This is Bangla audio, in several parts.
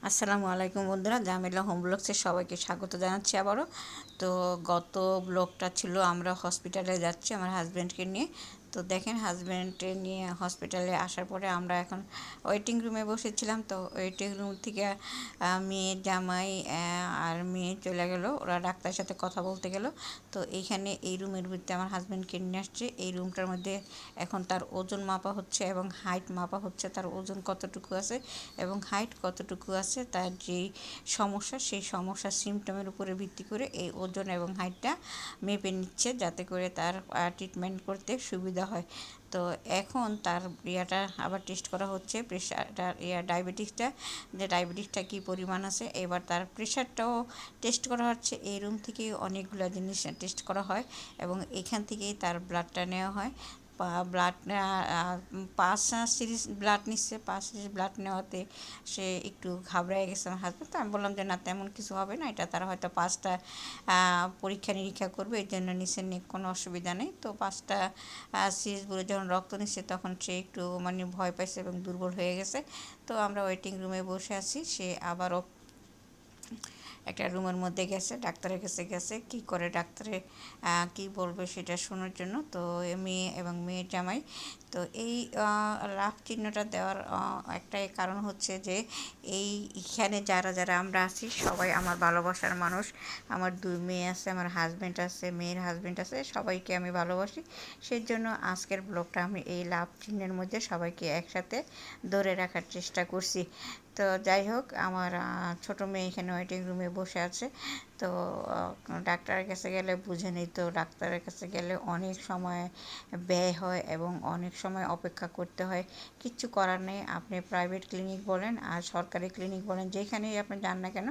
আসসালামু আলাইকুম বন্ধুরা, জামিলা হোম ব্লগসে সবাইকে স্বাগত জানাচ্ছি আবারও। তো গত ব্লগটা ছিল আমরা হসপিটালে যাচ্ছি আমার হাজব্যান্ডকে নিয়ে। তো দেখেন, হাজব্যান্ডকে নিয়ে হসপিটালে আসার পরে আমরা এখন ওয়েটিং রুমে বসেছিলাম। তো ওয়েটিং রুম থেকে মেয়ে জামাই আর মেয়ে চলে গেল, ওরা ডাক্তারের সাথে কথা বলতে গেল। তো এইখানে এই রুমের ভিতরে আমার হাজব্যান্ডকে নিয়ে আসছে। এই রুমটার মধ্যে এখন তার ওজন মাপা হচ্ছে এবং হাইট মাপা হচ্ছে, তার ওজন কতটুকু আছে এবং হাইট কতটুকু আছে, তার যেই সমস্যা সেই সমস্যার সিমটমের উপরে ভিত্তি করে এই ওজন এবং হাইটটা মেপে নিচ্ছে, যাতে করে তার ট্রিটমেন্ট করতে সুবিধা হয়। তো এখন তার ইয়াটা আবার টেস্ট করা হচ্ছে, প্রেশারটা ডায়াবেটিসটা, যে ডায়াবেটিসটা কী পরিমাণ আছে। এবার তার প্রেশারটাও টেস্ট করা হচ্ছে। এই রুম থেকেই অনেকগুলো জিনিস টেস্ট করা হয় এবং এখান থেকেই তার ব্লাডটা নেওয়া হয়। ব্লাড 5 সিরিজ ব্লাড নিচ্ছে। 5 সিরিজ ব্লাড নেওয়াতে সে একটু ঘাবড়ায় গেছে আমার হাজব্যান্ড। তো আমি বললাম যে না, তেমন কিছু হবে না, এটা তারা হয়তো 5টা পরীক্ষা নিরীক্ষা করবে, এই জন্য নিচে নিয়ে কোনো অসুবিধা নেই। তো 5টা সিরিজ বলে যখন রক্ত নিচ্ছে তখন সে একটু মানে ভয় পাইছে এবং দুর্বল হয়ে গেছে। তো আমরা ওয়েটিং রুমে বসে আছি। সে আবারও একটা রুমের মধ্যে গেছে, ডাক্তারের কাছে গেছে, কি করে ডাক্তারে কি বলবে সেটা শোনার জন্য। তো মেয়ে এবং মেয়ের জামাই, তো এই লাভ চিহ্নটা দেওয়ার একটাই কারণ হচ্ছে যে এইখানে যারা যারা আমরা আছি সবাই আমার ভালোবাসার মানুষ। আমার 2 মেয়ে আছে, আমার হাজব্যান্ড আছে, মেয়ের হাজব্যান্ড আছে, সবাইকে আমি ভালোবাসি। সেই জন্য আজকের ব্লগটা আমি এই লাভ চিহ্নের মধ্যে সবাইকে একসাথে ধরে রাখার চেষ্টা করছি। তো যাই হোক, আমার ছোটো মেয়ে এখানে ওয়েটিং রুমে বসে আছে। তো ডাক্তারের কাছে গেলে বুঝে নিই, তো ডাক্তারের কাছে গেলে অনেক সময় ব্যয় হয় এবং অনেক সময় অপেক্ষা করতে হয়। কিচ্ছু করার নেই, আপনি প্রাইভেট ক্লিনিক বলেন আর সরকারি ক্লিনিক বলেন, যেখানেই আপনি যান না কেন,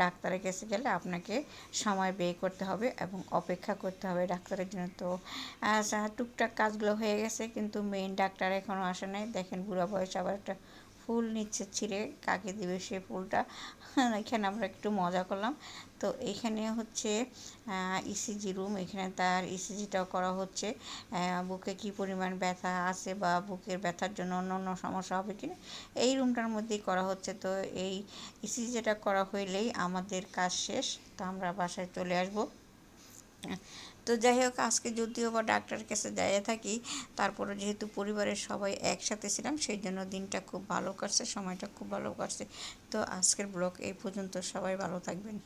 ডাক্তারের কাছে গেলে আপনাকে সময় ব্যয় করতে হবে এবং অপেক্ষা করতে হবে ডাক্তারের জন্য। তো টুকটাক কাজগুলো হয়ে গেছে, কিন্তু মেইন ডাক্তার এখনও আসে নাই। দেখেন, বুড়া বয়স আবার একটা ফুল নিচ্ছে ছিঁড়ে, কাকে দিবে সে ফুলটা। এখানে আমরা একটু মজা করলাম। তো এইখানে হচ্ছে ইসিজি রুম, এখানে তার ইসিজিটাও করা হচ্ছে, বুকে কী পরিমাণ ব্যথা আছে বা বুকের ব্যথার জন্য অন্য অন্য সমস্যা হবে কিনা এই রুমটার মধ্যেই করা হচ্ছে। তো এই ইসিজিটা করা হইলেই আমাদের কাজ শেষ। তো আমরা বাসায় চলে আসবো। তো যাই হোক, আজকে যদিও বা ডাক্তারের কাছে যাইয়া থাকি, তারপরে যেহেতু পরিবারের সবাই একসাথে ছিলাম সেই জন্য দিনটা খুব ভালো কাটছে, সময়টা খুব ভালো কাটছে। তো আজকের ব্লগ এই পর্যন্ত, সবাই ভালো থাকবেন।